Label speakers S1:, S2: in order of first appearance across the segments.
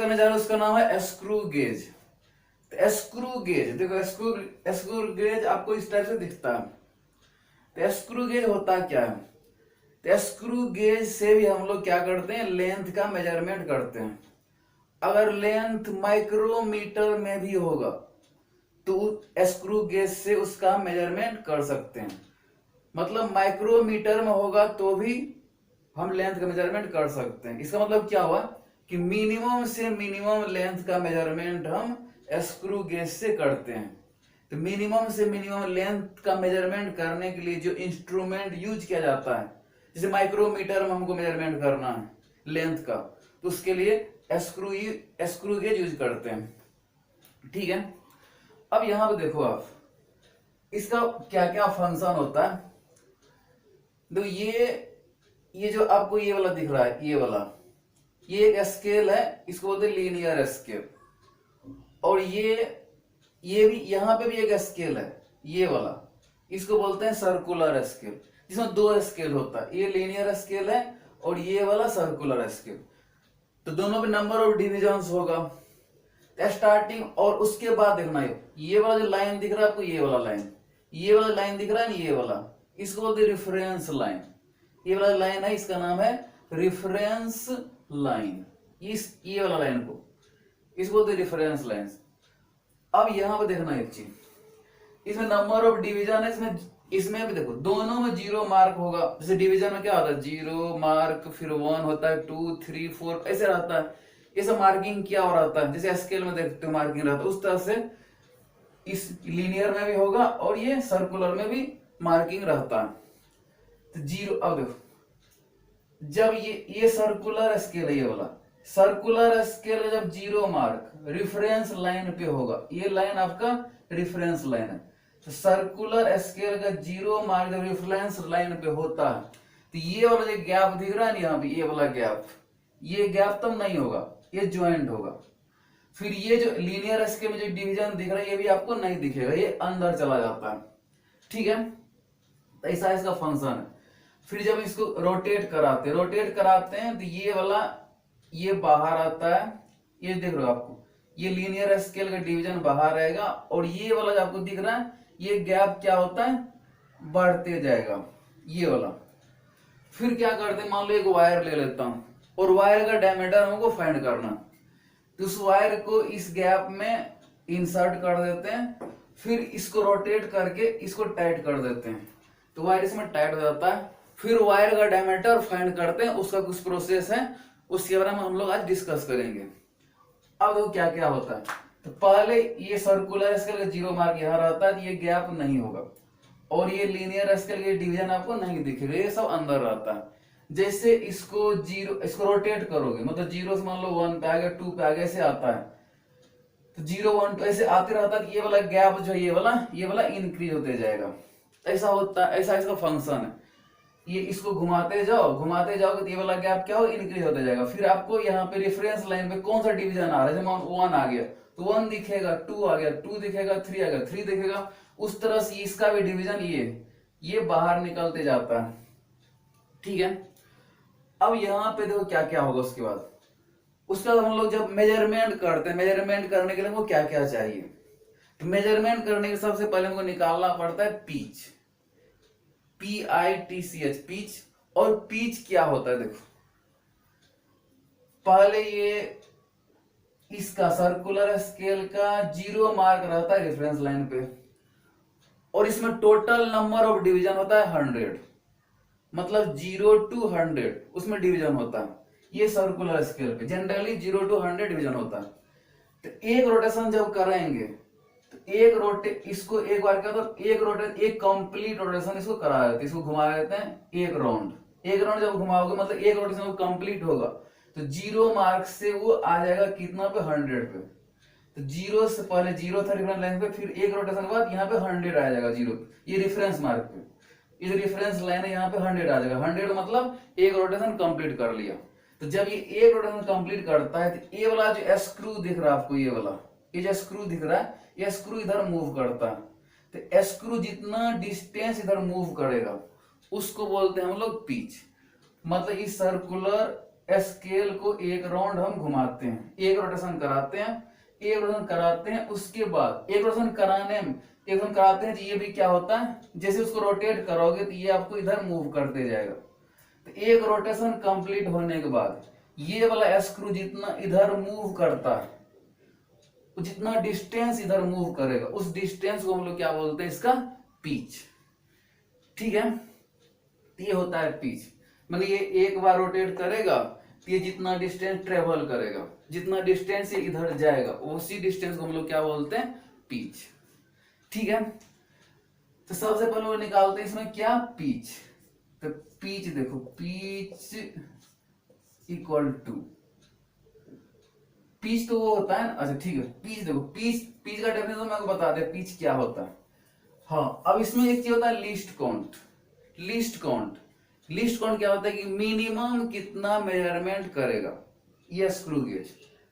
S1: करने जा रहे हैं उसका नाम है स्क्रू गेज। तो स्क्रू गेज देखो, स्क्रू गेज आपको इस टाइप से दिखता है। तो स्क्रू गेज होता क्या है? तो स्क्रू गेज से भी हम लोग क्या करते हैं, लेंथ का मेजरमेंट करते हैं। अगर लेंथ माइक्रोमीटर में भी होगा तो स्क्रू गेज से उसका मेजरमेंट कर सकते हैं। मतलब माइक्रोमीटर में होगा तो भी हम लेंथ का मेजरमेंट कर सकते हैं। इसका मतलब क्या हुआ कि मिनिमम से मिनिमम लेंथ का मेजरमेंट हम स्क्रू गेज से करते हैं। तो मिनिमम से मिनिमम लेंथ का मेजरमेंट करने के लिए जो इंस्ट्रूमेंट यूज किया जाता है, जैसे माइक्रोमीटर में हमको मेजरमेंट करना है लेंथ का, तो उसके लिए स्क्रू गेज यूज करते हैं। ठीक है, अब यहां पे देखो आप, इसका क्या क्या फंक्शन होता है। तो ये जो आपको ये वाला दिख रहा है, ये एक स्केल है, इसको बोलते हैं लीनियर स्केल। और ये भी यहां पे भी एक स्केल है, ये वाला, इसको बोलते हैं सर्कुलर स्केल, जिसमें दो स्केल होता है। ये लीनियर स्केल है और ये वाला सर्कुलर स्केल। तो दोनों पे नंबर ऑफ डिविजन्स होगा स्टार्टिंग। और उसके बाद देखना, ये वाला जो लाइन दिख रहा है आपको, ये वाला लाइन दिख रहा है ना, ये वाला, इसको बोलते हैं रिफरेंस लाइन। ये वाला लाइन है, इसका नाम है रिफरेंस लाइन। ये वाला लाइन को इसको बोलते हैं रिफरेंस लाइन। अब यहां पर देखना एक चीज, इसमें नंबर ऑफ डिवीजन है, इसमें भी देखो दोनों में 0 मार्क होगा। जैसे डिवीजन में क्या होता है, 0 मार्क, फिर 1 होता है, 2 3 4 ऐसे रहता है। ये सब मार्किंग क्या हो रहता है, जैसे स्केल में देखते हो मार्किंग रहता है, उस तरह से इस लीनियर में भी होगा और ये सर्कुलर में भी मार्किंग रहता है। तो 0, अब देखो जब ये सर्कुलर स्केल है, ये वाला सर्कुलर स्केल जब 0 मार्क रिफरेंस लाइन पे होगा, ये लाइन आपका रिफरेंस लाइन है। तो सर्कुलर स्केल का 0 मार्क जब रिफरेंस लाइन पे होता है, तो ये वाला जो गैप दिख रहा है ना यहाँ पे, ये वाला गैप, ये गैप तब नहीं होगा, ये ज्वाइंट होगा। फिर ये जो लीनियर स्केल में जो डिवीजन दिख रहा है, ये भी आपको नहीं दिखेगा, ये अंदर चला जाता है। ठीक है, तो ऐसा इसका फंक्शन है। फिर जब इसको रोटेट कराते हैं तो ये वाला ये बाहर आता है, ये देख रहे हो आपको, ये लीनियर स्केल का डिवीजन बाहर रहेगा। और ये वाला जो आपको दिख रहा है, ये गैप क्या होता है, बढ़ते जाएगा, ये वाला। फिर क्या करते हैं, मान लो एक वायर ले लेता हूं और वायर का डायमीटर हमको फाइंड करना। तो उस वायर को इस गैप में इंसर्ट कर देते हैं, फिर इसको रोटेट करके इसको टाइट कर देते हैं, तो वायर इसमें टाइट हो जाता है। फिर वायर का डायमीटर फाइंड करते हैं, उसका कुछ प्रोसेस है, उसके बारे में हम लोग आज डिस्कस करेंगे। अब देखो क्या क्या होता है। तो पहले ये सर्कुलर स्केल का 0 मार्क यहाँ रहता है, ये गैप नहीं होगा। और ये लीनियर स्केल के डिवीजन आपको नहीं दिखेगा, ये सब अंदर रहता है। जैसे इसको रोटेट करोगे, मतलब 0 से मान लो 1 पे आ गया, 2 पे आ गया, ऐसे आता है। तो 0 1 2 ऐसे आते रहता है। ये वाला गैप जो ये वाला इंक्रीज होते जाएगा। ऐसा होता है, ऐसा इसका फंक्शन है। ये इसको घुमाते जाओगे तो ये वाला गैप क्या हो, इंक्रीज होता जाएगा। फिर आपको यहाँ पे रेफरेंस लाइन पे कौन सा डिवीजन आ रहा है, जैसे 1 आ गया तो 1 दिखेगा, 2 आ गया 2 दिखेगा, 3 आ गया 3 दिखेगा। उस तरह से इसका भी डिवीजन ये बाहर निकलते जाता है। ठीक है, अब यहाँ पे देखो क्या क्या होगा उसके बाद। उसका हम लोग जब मेजरमेंट करते हैं, मेजरमेंट करने के लिए हमको क्या क्या चाहिए, तो मेजरमेंट करने के सबसे पहले हमको निकालना पड़ता है पीच, PITCH, पीच। और पीच क्या होता है, देखो पहले ये इसका सर्कुलर स्केल का 0 मार्क रहता है रेफरेंस लाइन पे, और इसमें टोटल नंबर ऑफ डिवीजन होता है 100, मतलब 0 to 100 उसमें डिवीजन होता है। ये सर्कुलर स्केल पे जनरली 0 to 100 डिवीजन होता है। तो एक रोटेशन जब करेंगे तो इसको एक बार क्या होता है, एक कंप्लीट रोटेशन इसको करा देते हैं, इसको घुमा देते हैं एक राउंड जब घुमाओगे मतलब एक रोटेशन कंप्लीट होगा, तो 0 मार्क से वो आ जाएगा कितना पे, 100 पे। तो 0 से पहले 0 था रेफरेंस लाइन पे, फिर एक रोटेशन के बाद यहाँ पे 100 आ जाएगा 0, ये रेफरेंस मार्क पे, ये रेफरेंस लाइन है यहाँ पे 100 आ जाएगा। 100 मतलब एक रोटेशन कंप्लीट कर लिया। तो जब ये एक रोटेशन कंप्लीट करता है तो ये वाला जो स्क्रू दिख रहा है आपको, ये जो स्क्रू दिख रहा है, ये स्क्रू इधर मूव करता है। तो स्क्रू जितना डिस्टेंस इधर मूव करेगा उसको बोलते हैं हम लोग पिच। मतलब इस सर्कुलर स्केल को एक राउंड हम घुमाते हैं, एक रोटेशन कराते हैं, उसके बाद एक रोटेशन कराते हैं तो ये भी क्या होता है, जैसे उसको रोटेट करोगे तो ये आपको इधर मूव करते जाएगा। तो एक रोटेशन कंप्लीट होने के बाद ये वाला स्क्रू जितना इधर मूव करता है, जितना डिस्टेंस इधर मूव करेगा, उस डिस्टेंस को हम लोग क्या बोलते हैं, इसका पिच। ठीक है, ये होता है पिच। मतलब ये एक बार रोटेट करेगा तो ये जितना डिस्टेंस ट्रेवल करेगा, जितना डिस्टेंस ये इधर जाएगा, उसी डिस्टेंस को हम लोग क्या बोलते हैं, पिच। ठीक है, तो सबसे पहले वो निकालते हैं इसमें क्या, पिच। तो पिच देखो, पिच इक्वल टू, पिच तो वो होता है, अच्छा ठीक है, पिच देखो, पिच का डेफिनेशन मैं आपको बता दे, पिच क्या होता है। हाँ, अब इसमें एक चीज होता है लीस्ट काउंट। लीस्ट काउंट क्या होता है कि मिनिमम कितना मेजरमेंट करेगा ये स्क्रू गेज,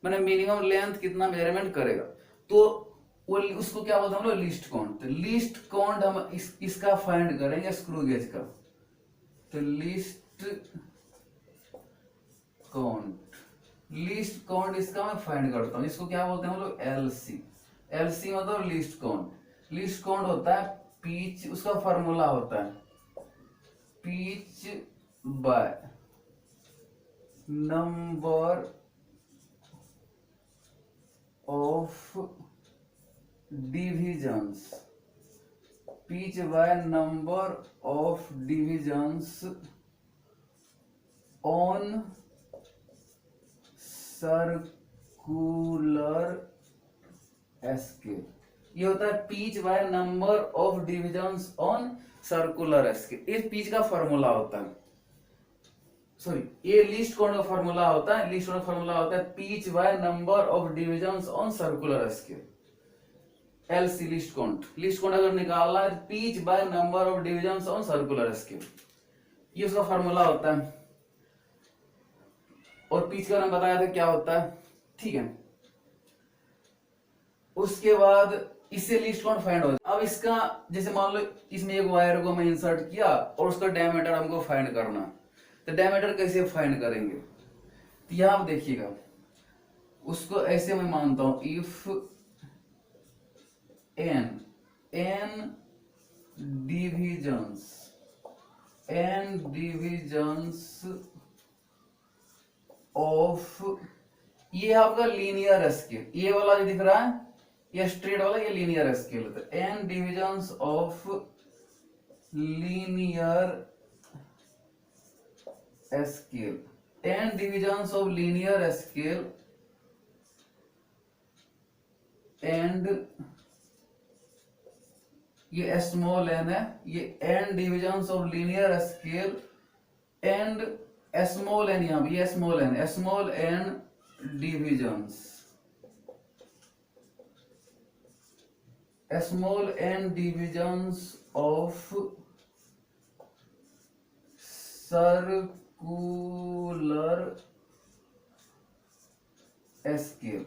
S1: मैंने मिनिमम लेंथ कितना मेजरमेंट करेगा, तो वो उसको क्या बोलते हैं हम लोग, लीस्ट काउंट। तो लीस्ट काउंट हम इसका फाइंड करेंगे स्क्रू गेज का। तो लीस्ट काउंट इसका मैं फाइंड करता हूं, इसको क्या बोलते हैं हम लोग, एलसी मतलब लीस्ट काउंट होता है पिच, उसका फॉर्मूला होता है pitch bye number of divisions, pitch bye number of divisions on circular scale. ये होता है pitch bye number of divisions on circular scale. इस पिच का फॉर्मूला होता है, सॉरी, ये लीस्ट काउंट का फॉर्मूला होता है, pitch bye number of divisions on circular scale, LC least count अगर निकालना है pitch bye number of divisions on circular scale, ये उसका फॉर्मूला होता है। और पिच का मैंने बताया था क्या होता है। ठीक है, उसके बाद इससे लीस्ट काउंट फाइंड हो जाए। अब इसका जैसे मान लो इसमें एक वायर को मैं इंसर्ट किया और उसका डायमीटर हमको फाइंड करना, तो डायमीटर कैसे फाइंड करेंगे, तो यहां आप देखिएगा, उसको ऐसे मैं मानता हूं, इफ एन डिविजन्स ऑफ, ये आपका लीनियर स्केल, ये वाला जो दिख रहा है ये स्ट्रेट वाला, ये लीनियर स्केल होता है। N divisions of linear scale, n divisions of linear scale and ये स्मॉल एन है, ये n divisions of linear scale and small n, यहां भी small n divisions of circular scale,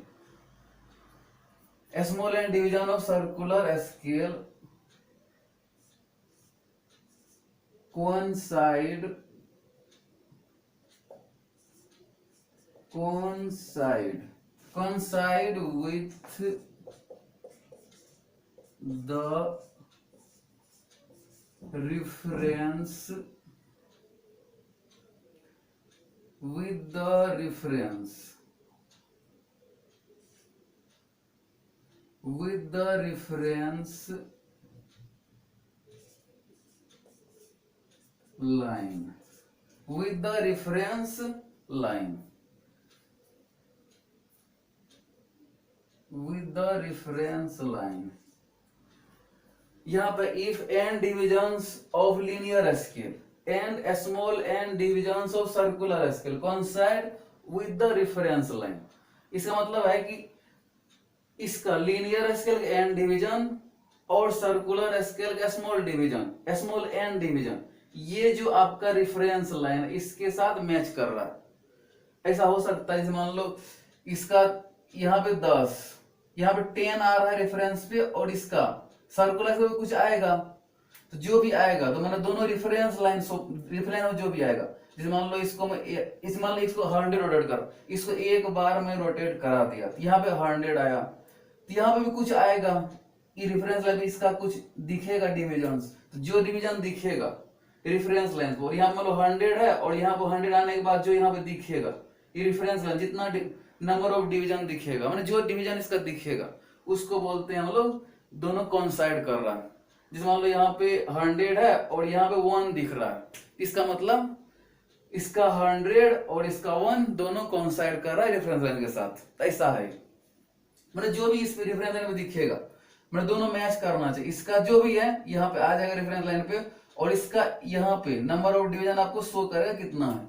S1: small n division of circular scale coincide with the reference line, यहाँ पे if n divisions of linear scale and small n divisions of circular scale coincide with the reference line, इसका मतलब है कि इसका linear scale का n division और circular scale का स्मॉल n डिवीजन, ये जो आपका रेफरेंस लाइन इसके साथ मैच कर रहा है। ऐसा हो सकता है, जैसे मान लो इसका यहाँ पे 10, यहाँ पे 10 आ रहा है रेफरेंस पे, और इसका सर्कुलर पे कुछ आएगा, तो जो भी आएगा तो मैंने दोनों रेफरेंस लाइन जो भी आएगा जैसे मान लो इसको मैं इस मान लो इसको 100 रोटेट कर, इसको एक बार में रोटेट करा दिया, यहाँ पे 100 आया, तो यहाँ पे भी कुछ आएगा, ये रेफरेंस लाइन में इसका कुछ दिखेगा डिविजन्स, तो जो डिवीजन दिखेगा रेफरेंस लाइन को, यहाँ मान लो 100 है और यहाँ पे 100 आने के बाद जो यहाँ पे दिखेगा ये रेफरेंस लाइन, जितना नंबर ऑफ डिवीजन दिखेगा, मतलब जो डिवीजन इसका दिखेगा उसको बोलते हैं हम लोग दोनों कोइंसाइड कर रहा है। जैसे मान लो यहाँ पे 100 है और यहाँ पे 1 दिख रहा है, इसका मतलब इसका 100 और इसका 1 दोनों कोइंसाइड कर रहा है रेफरेंस लाइन के साथ। ऐसा है, मतलब जो भी इस रेफरेंस लाइन में दिखेगा मतलब दोनों मैच करना चाहिए, इसका जो भी है यहाँ पे आ जाएगा रेफरेंस लाइन पे, और इसका यहाँ पे नंबर ऑफ डिवीजन आपको शो करेगा कितना है,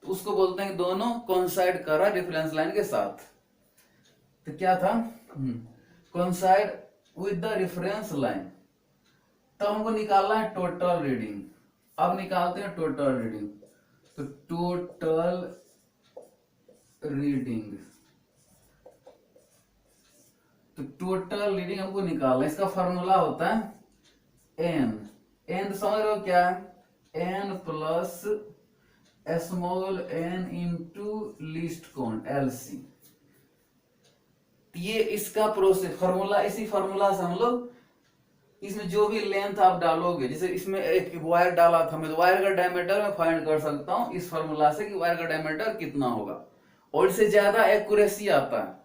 S1: तो उसको बोलते हैं दोनों कोइंसाइड कर रहा है रेफरेंस लाइन के साथ। तो क्या था, coincide with the reference line. तो हमको निकालना है टोटल रीडिंग। अब निकालते हैं टोटल रीडिंग। तो टोटल रीडिंग, तो टोटल रीडिंग हमको निकालना है, इसका फॉर्मूला होता है एन। एन तो समझ रहे हो क्या है, n plus small n into least count LC. ये इसका प्रोसेस फॉर्मूला, इसी फॉर्मूला से हम लोग इसमें जो भी लेंथ आप डालोगे, जैसे इसमें एक वायर डाला था मैं, तो वायर का डायमीटर मैं फाइंड कर सकता हूं इस फॉर्मूला से कि वायर का डायमीटर कितना होगा, और इससे ज्यादा एक्यूरेसी आता है।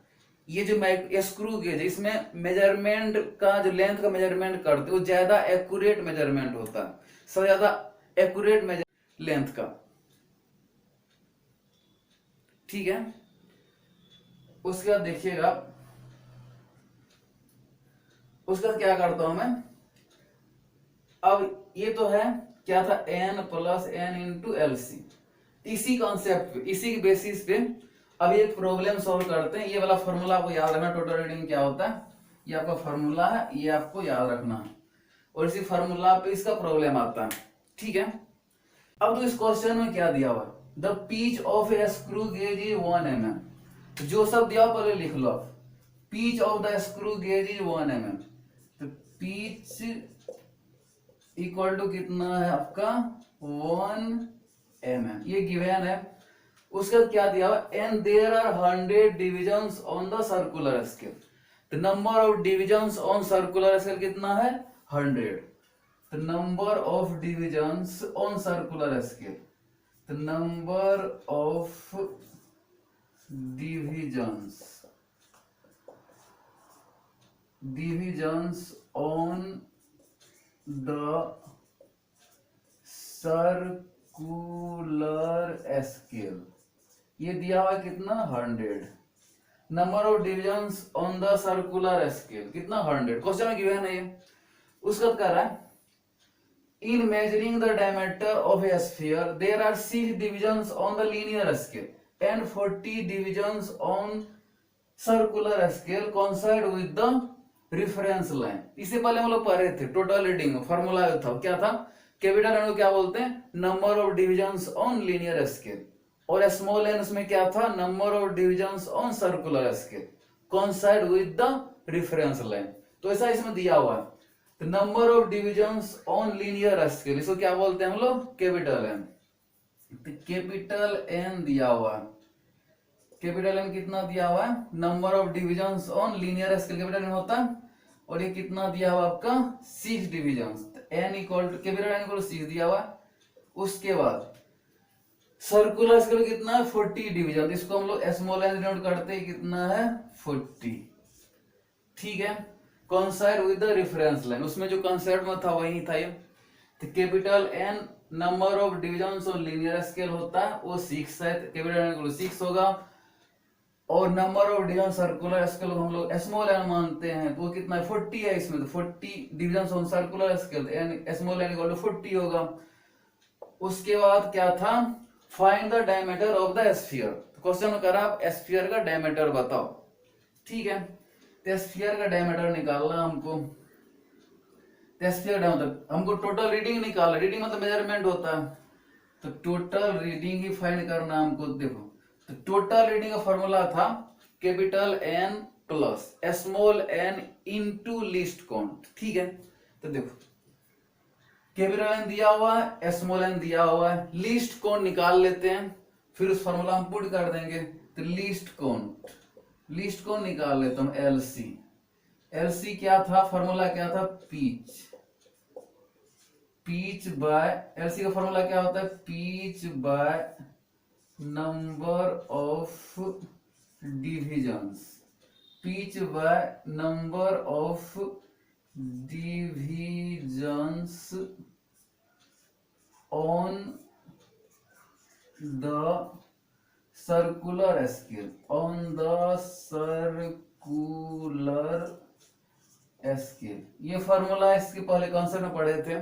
S1: ये जो स्क्रू गेज है इसमें मेजरमेंट का जो लेंथ का मेजरमेंट करते वो ज्यादा एक्यूरेट मेजरमेंट होता है, सबसे ज्यादा एक्यूरेट मेजर लेंथ का, ठीक है। उसके बाद देखिएगा, उसके बाद क्या करता हूं मैं, अब ये तो है क्या था, n plus n into L C. इसी कॉन्सेप्ट पे, इसी के बेसिस पे अब ये प्रॉब्लम सॉल्व करते हैं। ये वाला फॉर्मूला आपको याद रखना, टोटल रीडिंग क्या होता है, ये आपका फॉर्मूला है, ये आपको याद रखना है, और इसी फॉर्मूला पे इसका प्रॉब्लम आता है, ठीक है। अब तो इस क्वेश्चन में क्या दिया हुआ, the pitch of a screw gauge is 1 mm। जो सब दिया पहले लिख लो, pitch of the screw gauge is 1 mm। तो पिच इक्वल टू कितना है आपका 1 mm, ये गिवन है। उसके बाद क्या दिया हुआ, and there are 100 divisions on the circular scale. The number of divisions on circular scale कितना है 100। The number of divisions on circular scale, the number of divisions on the circular scale, ये दिया हुआ कितना 100। Number of divisions on the circular scale कितना 100, question में given है ये। उसका कह रहा है in measuring the diameter of a sphere there are 6 divisions on the linear scale and 40 divisions on circular scale coincide with the reference line. इससे पहले हम लोग पढ़ रहे थे टोटल रीडिंग फॉर्मूला था, क्या था, कैपिटल एन को क्या बोलते हैं, number of divisions on linear scale, और स्मॉल एन उसमें क्या था, number of divisions on circular scale coincide with the reference line. तो ऐसा इसमें दिया हुआ है, तो number of divisions on linear scale इसको क्या बोलते हैं हम लोग, कैपिटल एन। तो कैपिटल एन दिया हुआ है, कैपिटल एन कितना दिया हुआ है, number of divisions on linear scale capital N होता है, और ये कितना दिया हुआ आपका 6 divisions, n equal to capital N equal to 6 दिया हुआ। उसके बाद सर्कुलर स्केल कितना है 40 डिवीजन, इसको हम लोग स्मॉल एन डिनोट करते हैं, कितना है 40, ठीक है। Coincide with the reference line, उसमें जो कॉन्सेप्ट में था वही था ये। तो capital N number of divisions on linear scale होता है वो 6 है, कैपिटल एन इक्वल टू 6 होगा, और number of division circular scale को हम लोग स्मॉल एन मानते हैं, तो वो कितना है 40 है इसमें, तो 40 division on circular scale n small n equal to 40 होगा। उसके बाद क्या था, find the diameter of the sphere. Question करा आप स्फीयर का डायमीटर बताओ, ठीक है। तो स्फीयर का डायमीटर निकालना हमको, तो स्फीयर डायमीटर हमको टोटल रीडिंग निकालना, रीडिंग मतलब मेजरमेंट होता है, तो टोटल रीडिंग ही फाइंड करना हमको। देखो तो टोटल रीडिंग का फॉर्मूला था capital N plus small n into least count, ठीक है। तो देखो कैपिटल एन दिया हुआ है, स्मॉल एन दिया हुआ है, लीस्ट काउंट निकाल लेते हैं, फिर उस फॉर्मूला हम पुट कर देंगे। तो लीस्ट काउंट निकाल लेता हूं, एलसी क्या था, फॉर्मूला क्या था, पीच बाय, एलसी का फॉर्मूला क्या होता है, pitch by number of divisions, pitch by number of divisions on the circular scale, ये फॉर्मूला इसके पहले कॉन्सेप्ट में पढ़े थे।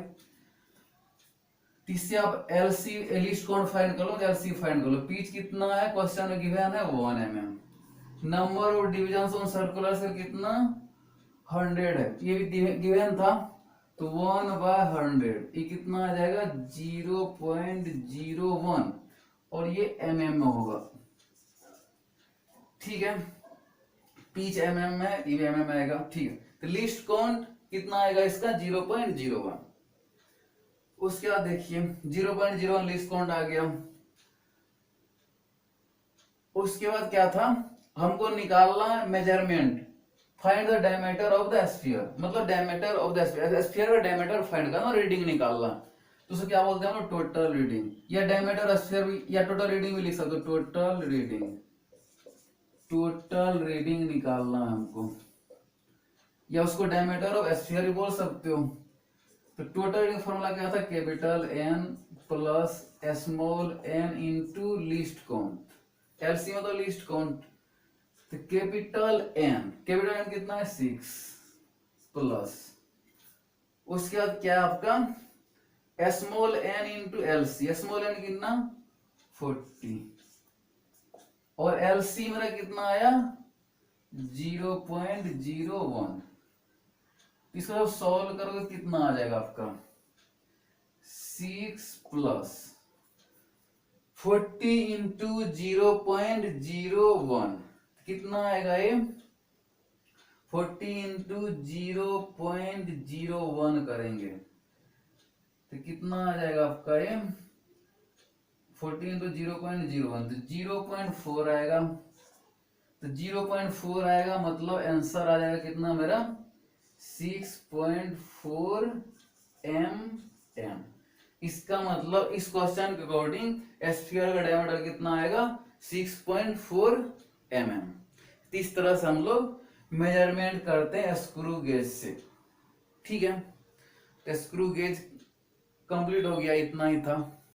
S1: इससे आप एलसी लीस्ट काउंट फाइंड कर लो, एलसी फाइंड कर लो। पीच कितना है, क्वेश्चन में गिवन है 1 mm। Number of divisions on circular scale कितना, 100 है, ये भी गिवन था, तो 1/100 ये कितना आ जाएगा, 0.01, और ये mm में होगा। ठीक है, पीच mm में, ये भी mm में आएगा। ठीक है, तो लिस्ट काउंट कितना आएगा इसका, 0.01। उसके बाद देखिए 0.01 लिस्ट काउंट आ गया। उसके बाद क्या था, हमको निकालना है measurement, find the diameter of the sphere, मतलब डायमीटर ऑफ द स्फीयर का डायमीटर फाइंड करना, रीडिंग निकालना। तो उसे क्या बोलते हैं हम, टोटल रीडिंग, या डायमीटर स्फीयर या टोटल रीडिंग भी लिख सकते हो, टोटल रीडिंग निकालना है हमको, या उसको डायमीटर ऑफ स्फीयर भी बोल सकते हो। तो टोटल रीडिंग फॉर्मूला क्या था, capital N plus small n into least count, LC मतलब लीस्ट काउंट। तो कैपिटल एन कितना है, 6 प्लस, उसके बाद क्या आपका small n into LC, small n कितना 40, और एलसी मेरा कितना आया 0.01। इसको जब सॉल्व करोगे कितना आ जाएगा आपका, 6 प्लस 40 इंटू 0.01 कितना आएगा ये, 40 इंटू 0.01 करेंगे तो कितना आ जाएगा आपका ये, 40 इंटू 0.01 तो 0.4 आएगा। तो 0.4 आएगा, मतलब आंसर आ जाएगा कितना मेरा, 6.4 mm। इसका मतलब इस क्वेश्चन के अकॉर्डिंग स्फीयर का डायमीटर कितना आएगा, 6.4 mm। इस तरह से हम लोग मेजरमेंट करते हैं स्क्रू गेज से। ठीक है, तो स्क्रू गेज कंप्लीट हो गया, इतना ही था।